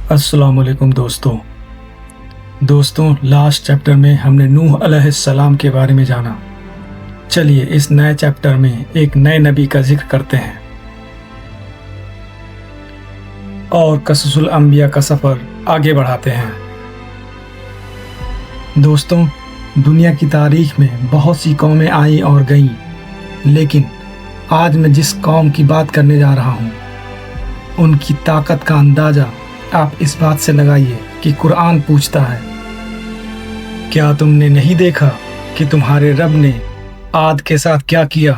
السلام علیکم دوستوں لاسٹ چیپٹر میں ہم نے نوح علیہ السلام کے بارے میں جانا۔ چلیے اس نئے چیپٹر میں ایک نئے نبی کا ذکر کرتے ہیں اور قصص الانبیاء کا سفر آگے بڑھاتے ہیں۔ دوستوں، دنیا کی تاریخ میں بہت سی قومیں آئیں اور گئیں، لیکن آج میں جس قوم کی بات کرنے جا رہا ہوں ان کی طاقت کا اندازہ آپ اس بات سے لگائیے کہ قرآن پوچھتا ہے، کیا تم نے نہیں دیکھا کہ تمہارے رب نے عاد کے ساتھ کیا کیا؟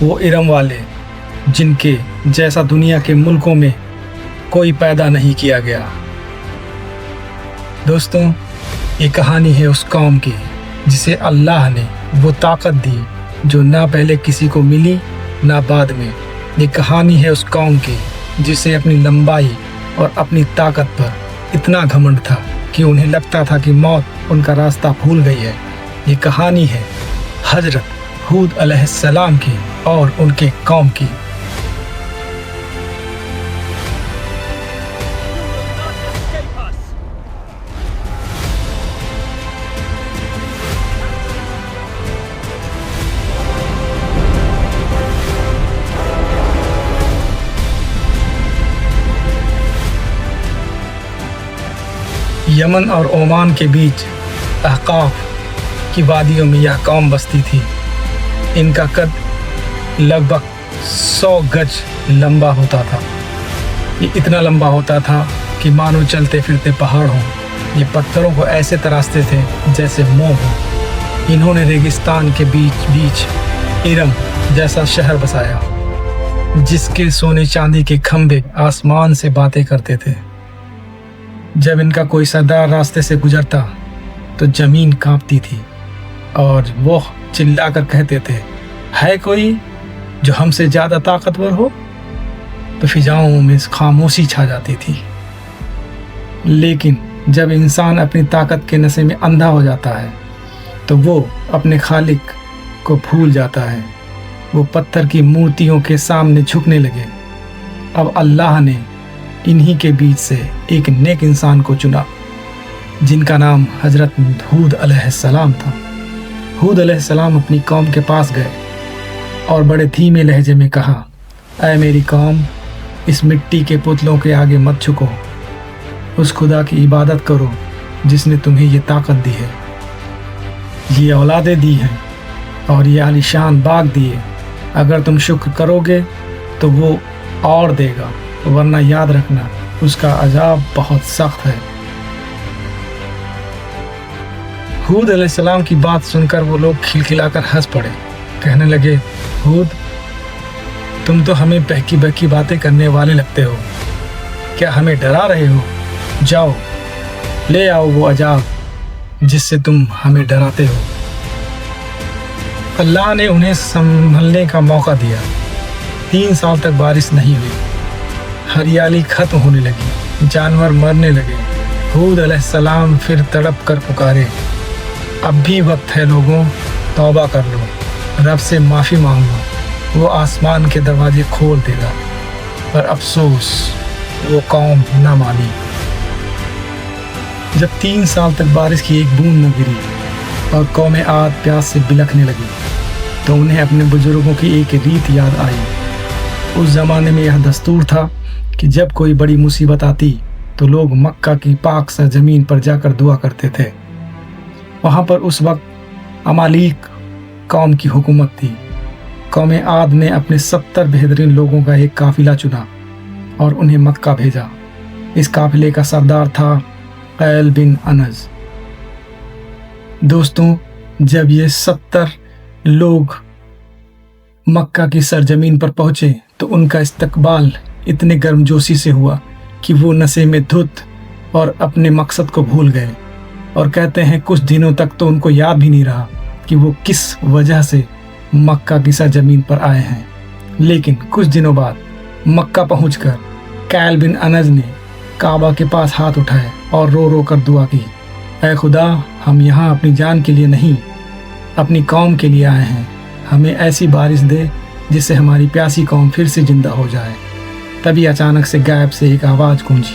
وہ ارم والے جن کے جیسا دنیا کے ملکوں میں کوئی پیدا نہیں کیا گیا۔ دوستوں، یہ کہانی ہے اس قوم کی جسے اللہ نے وہ طاقت دی جو نہ پہلے کسی کو ملی نہ بعد میں۔ یہ کہانی ہے اس قوم کی جسے اپنی لمبائی اور اپنی طاقت پر اتنا گھمنڈ تھا کہ انہیں لگتا تھا کہ موت ان کا راستہ بھول گئی ہے۔ یہ کہانی ہے حضرت ہود علیہ السلام کی اور ان کے قوم کی۔ یمن اور عمان کے بیچ احقاف کی وادیوں میں یہ قوم بستی تھی۔ ان کا قد لگ بھگ 100 گج لمبا ہوتا تھا۔ یہ اتنا لمبا ہوتا تھا کہ مانو چلتے پھرتے پہاڑ ہوں۔ یہ پتھروں کو ایسے تراشتے تھے جیسے موم ہو۔ انہوں نے ریگستان کے بیچ ارم جیسا شہر بسایا جس کے سونے چاندی کے کھمبے آسمان سے باتیں کرتے تھے۔ جب ان کا کوئی سردار راستے سے گزرتا تو زمین کانپتی تھی اور وہ چلا کر کہتے تھے، ہے کوئی جو ہم سے زیادہ طاقتور ہو؟ تو فضاؤں میں خاموشی چھا جاتی تھی۔ لیکن جب انسان اپنی طاقت کے نشے میں اندھا ہو جاتا ہے تو وہ اپنے خالق کو بھول جاتا ہے۔ وہ پتھر کی مورتیوں کے سامنے جھکنے لگے۔ اب اللہ نے انہی کے بیچ سے ایک نیک انسان کو چنا جن کا نام حضرت ہود علیہ السلام تھا۔ ہود علیہ السلام اپنی قوم کے پاس گئے اور بڑے دھیمے لہجے میں کہا، اے میری قوم، اس مٹی کے پتلوں کے آگے مت جھکو، اس خدا کی عبادت کرو جس نے تمہیں یہ طاقت دی ہے، یہ اولادیں دی ہیں اور یہ عالیشان باغ دیے۔ اگر تم شکر کرو گے تو وہ اور دے گا، ورنہ یاد رکھنا اس کا عذاب بہت سخت ہے۔ ہود علیہ السلام کی بات سن کر وہ لوگ کھلکھلا کر ہنس پڑے، کہنے لگے، ہود، تم تو ہمیں بہکی بہکی باتیں کرنے والے لگتے ہو، کیا ہمیں ڈرا رہے ہو؟ جاؤ لے آؤ وہ عذاب جس سے تم ہمیں ڈراتے ہو۔ اللہ نے انہیں سنبھلنے کا موقع دیا۔ 3 سال تک بارش نہیں ہوئی، ہریالی ختم ہونے لگی، جانور مرنے لگے۔ ہود علیہ السلام پھر تڑپ کر پکارے، اب بھی وقت ہے لوگوں، توبہ کر لو، رب سے معافی مانگ لو، وہ آسمان کے دروازے کھول دے گا۔ پر افسوس، وہ قوم نہ مانی۔ جب 3 سال تک بارش کی ایک بوند نہ گری اور قوم عاد پیاس سے بلکنے لگی تو انہیں اپنے بزرگوں کی ایک ریت یاد آئی۔ اس زمانے میں یہ دستور تھا کہ جب کوئی بڑی مصیبت آتی تو لوگ مکہ کی پاک سرزمین پر جا کر دعا کرتے تھے۔ وہاں پر اس وقت عمالیق قوم کی حکومت تھی۔ قوم عاد نے اپنے 70 بہترین لوگوں کا ایک قافلہ چنا اور انہیں مکہ بھیجا۔ اس قافلے کا سردار تھا قیل بن انز۔ دوستوں، جب یہ 70 لوگ مکہ کی سرزمین پر پہنچے تو ان کا استقبال اتنے گرمجوشی سے ہوا کہ وہ نشے میں دھت اور اپنے مقصد کو بھول گئے، اور کہتے ہیں کچھ دنوں تک تو ان کو یاد بھی نہیں رہا کہ وہ کس وجہ سے مکہ کی سرزمین پر آئے ہیں۔ لیکن کچھ دنوں بعد مکہ پہنچ کر قیل بن انز نے کعبہ کے پاس ہاتھ اٹھائے اور رو رو کر دعا کی، اے خدا، ہم یہاں اپنی جان کے لیے نہیں، اپنی قوم کے لیے آئے ہیں، ہمیں ایسی بارش دے جس سے ہماری پیاسی قوم پھر سے زندہ ہو جائے۔ تبھی اچانک سے غائب سے ایک آواز گونجی،